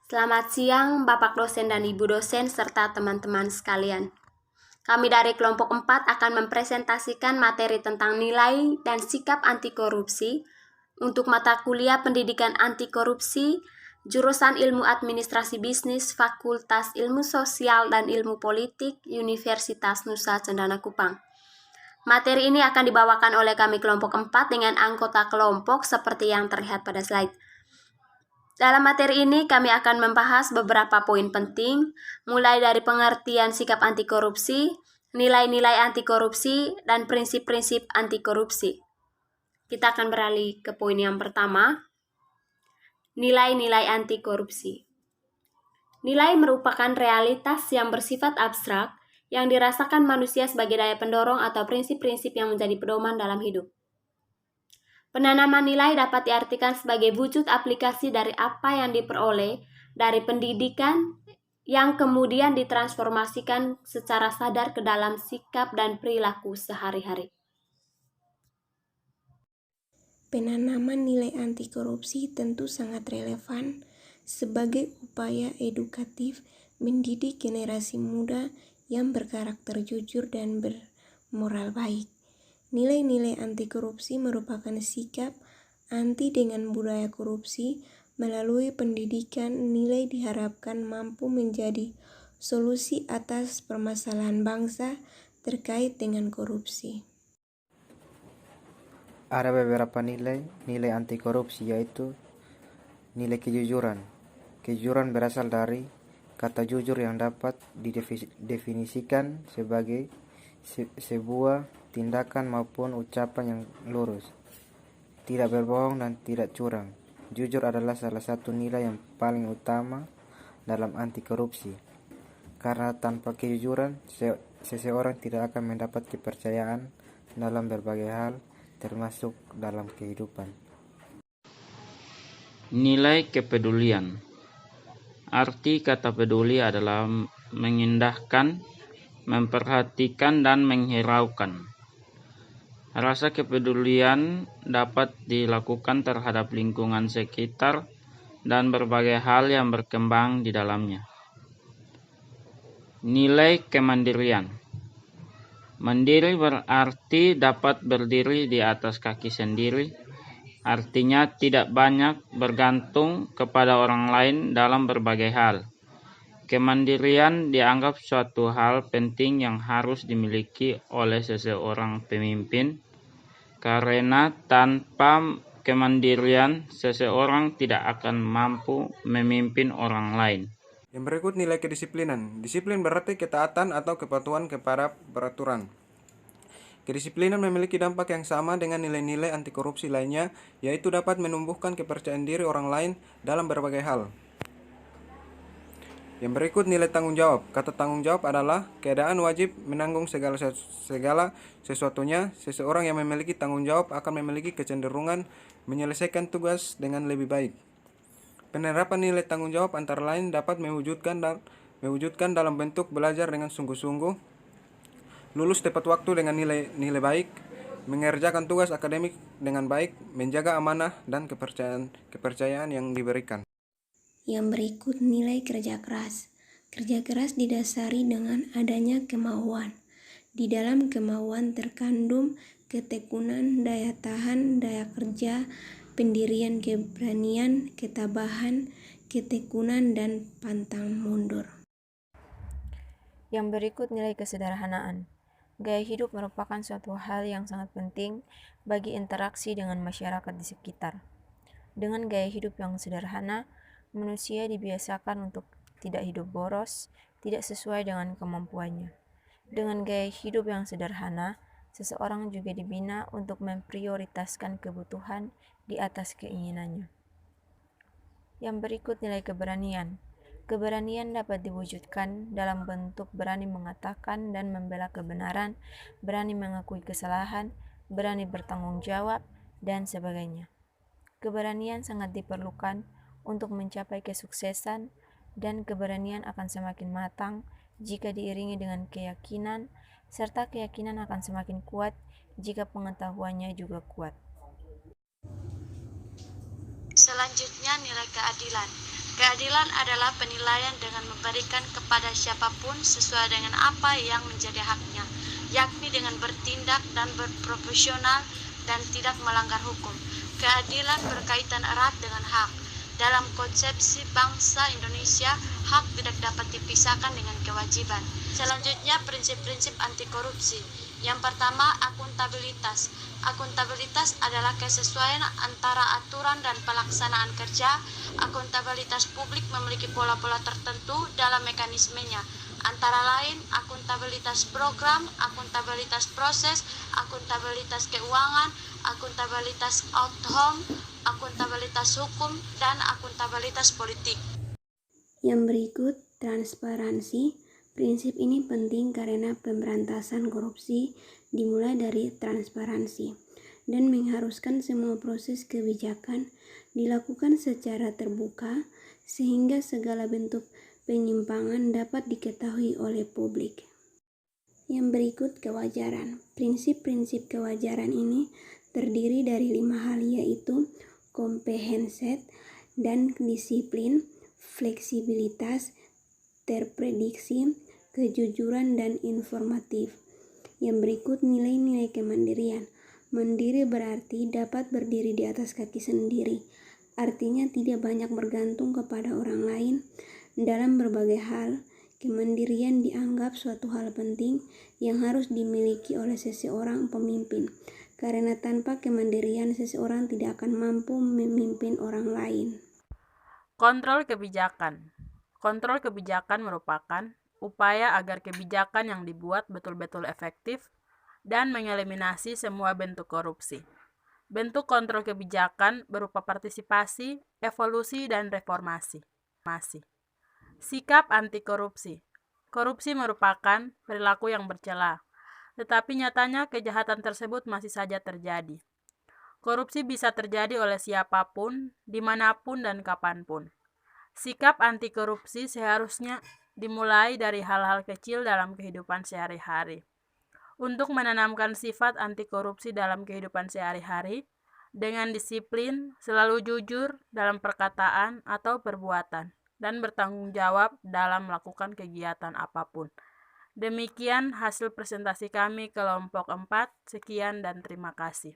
Selamat siang Bapak dosen dan Ibu dosen serta teman-teman sekalian. Kami dari kelompok 4 akan mempresentasikan materi tentang nilai dan sikap anti korupsi untuk mata kuliah Pendidikan Anti Korupsi, jurusan Ilmu Administrasi Bisnis, Fakultas Ilmu Sosial dan Ilmu Politik, Universitas Nusa Cendana Kupang. Materi ini akan dibawakan oleh kami kelompok 4 dengan anggota kelompok seperti yang terlihat pada slide. Dalam materi ini kami akan membahas beberapa poin penting, mulai dari pengertian sikap anti korupsi, nilai-nilai anti korupsi, dan prinsip-prinsip anti korupsi. Kita akan beralih ke poin yang pertama, nilai-nilai anti korupsi. Nilai merupakan realitas yang bersifat abstrak yang dirasakan manusia sebagai daya pendorong atau prinsip-prinsip yang menjadi pedoman dalam hidup. Penanaman nilai dapat diartikan sebagai wujud aplikasi dari apa yang diperoleh dari pendidikan yang kemudian ditransformasikan secara sadar ke dalam sikap dan perilaku sehari-hari. Penanaman nilai anti korupsi tentu sangat relevan sebagai upaya edukatif mendidik generasi muda yang berkarakter jujur dan bermoral baik. Nilai-nilai anti korupsi merupakan sikap anti dengan budaya korupsi. Melalui pendidikan, nilai diharapkan mampu menjadi solusi atas permasalahan bangsa terkait dengan korupsi. Ada beberapa nilai anti korupsi, yaitu nilai kejujuran. Kejujuran berasal dari kata jujur yang dapat didefinisikan sebagai sebuah tindakan maupun ucapan yang lurus, tidak berbohong dan tidak curang. Jujur adalah salah satu nilai yang paling utama dalam anti korupsi, karena tanpa kejujuran seseorang tidak akan mendapat kepercayaan dalam berbagai hal, termasuk dalam kehidupan. Nilai kepedulian. Arti kata peduli adalah mengindahkan, memperhatikan, dan menghiraukan. Rasa kepedulian dapat dilakukan terhadap lingkungan sekitar dan berbagai hal yang berkembang di dalamnya. Nilai kemandirian. Mandiri berarti dapat berdiri di atas kaki sendiri, artinya tidak banyak bergantung kepada orang lain dalam berbagai hal. Kemandirian dianggap suatu hal penting yang harus dimiliki oleh seseorang pemimpin, karena tanpa kemandirian seseorang tidak akan mampu memimpin orang lain. Yang berikut nilai kedisiplinan. Disiplin berarti ketaatan atau kepatuhan kepada peraturan. Kedisiplinan memiliki dampak yang sama dengan nilai-nilai anti korupsi lainnya, yaitu dapat menumbuhkan kepercayaan diri orang lain dalam berbagai hal. Yang berikut nilai tanggung jawab. Kata tanggung jawab adalah keadaan wajib menanggung segala sesuatunya. Seseorang yang memiliki tanggung jawab akan memiliki kecenderungan menyelesaikan tugas dengan lebih baik. Penerapan nilai tanggung jawab antara lain dapat mewujudkan dalam bentuk belajar dengan sungguh-sungguh, lulus tepat waktu dengan nilai baik, mengerjakan tugas akademik dengan baik, menjaga amanah dan kepercayaan yang diberikan. Yang berikut nilai kerja keras. Kerja keras didasari dengan adanya kemauan. Di dalam kemauan terkandung ketekunan, daya tahan, daya kerja, pendirian, keberanian, ketabahan, ketekunan, dan pantang mundur. Yang berikut nilai kesederhanaan. Gaya hidup merupakan suatu hal yang sangat penting bagi interaksi dengan masyarakat di sekitar. Dengan gaya hidup yang sederhana, manusia dibiasakan untuk tidak hidup boros, tidak sesuai dengan kemampuannya. Dengan gaya hidup yang sederhana, seseorang juga dibina untuk memprioritaskan kebutuhan di atas keinginannya. Yang berikut nilai keberanian. Keberanian dapat diwujudkan dalam bentuk berani mengatakan dan membela kebenaran, berani mengakui kesalahan, berani bertanggung jawab, dan sebagainya. Keberanian sangat diperlukan untuk mencapai kesuksesan, dan keberanian akan semakin matang jika diiringi dengan keyakinan, serta keyakinan akan semakin kuat jika pengetahuannya juga kuat. Selanjutnya nilai keadilan. Keadilan adalah penilaian dengan memberikan kepada siapapun sesuai dengan apa yang menjadi haknya, yakni dengan bertindak dan berproporsional dan tidak melanggar hukum. Keadilan berkaitan erat dengan hak. Dalam konsepsi bangsa Indonesia, hak tidak dapat dipisahkan dengan kewajiban. Selanjutnya, prinsip-prinsip anti korupsi. Yang pertama, akuntabilitas. Akuntabilitas adalah kesesuaian antara aturan dan pelaksanaan kerja. Akuntabilitas publik memiliki pola-pola tertentu dalam mekanismenya, antara lain akuntabilitas program, akuntabilitas proses, akuntabilitas keuangan, akuntabilitas outcome, akuntabilitas hukum, dan akuntabilitas politik. Yang berikut, transparansi. Prinsip ini penting karena pemberantasan korupsi dimulai dari transparansi dan mengharuskan semua proses kebijakan dilakukan secara terbuka sehingga segala bentuk penyimpangan dapat diketahui oleh publik. Yang berikut, kewajaran. Prinsip-prinsip kewajaran ini terdiri dari 5 hal, yaitu komprehensif dan disiplin, fleksibilitas, terprediksi, kejujuran, dan informatif. Yang berikut, nilai-nilai kemandirian. Mandiri berarti dapat berdiri di atas kaki sendiri. Artinya tidak banyak bergantung kepada orang lain dalam berbagai hal. Kemandirian dianggap suatu hal penting yang harus dimiliki oleh seseorang pemimpin, karena tanpa kemandirian seseorang tidak akan mampu memimpin orang lain. Kontrol kebijakan. Kontrol kebijakan merupakan upaya agar kebijakan yang dibuat betul-betul efektif dan mengeliminasi semua bentuk korupsi. Bentuk kontrol kebijakan berupa partisipasi, evolusi, dan reformasi. Sikap anti korupsi. Korupsi merupakan perilaku yang bercela, tetapi nyatanya kejahatan tersebut masih saja terjadi. Korupsi bisa terjadi oleh siapapun, dimanapun, dan kapanpun. Sikap anti korupsi seharusnya dimulai dari hal-hal kecil dalam kehidupan sehari-hari. Untuk menanamkan sifat anti korupsi dalam kehidupan sehari-hari, dengan disiplin, selalu jujur dalam perkataan atau perbuatan, dan bertanggung jawab dalam melakukan kegiatan apapun. Demikian hasil presentasi kami kelompok 4. Sekian dan terima kasih.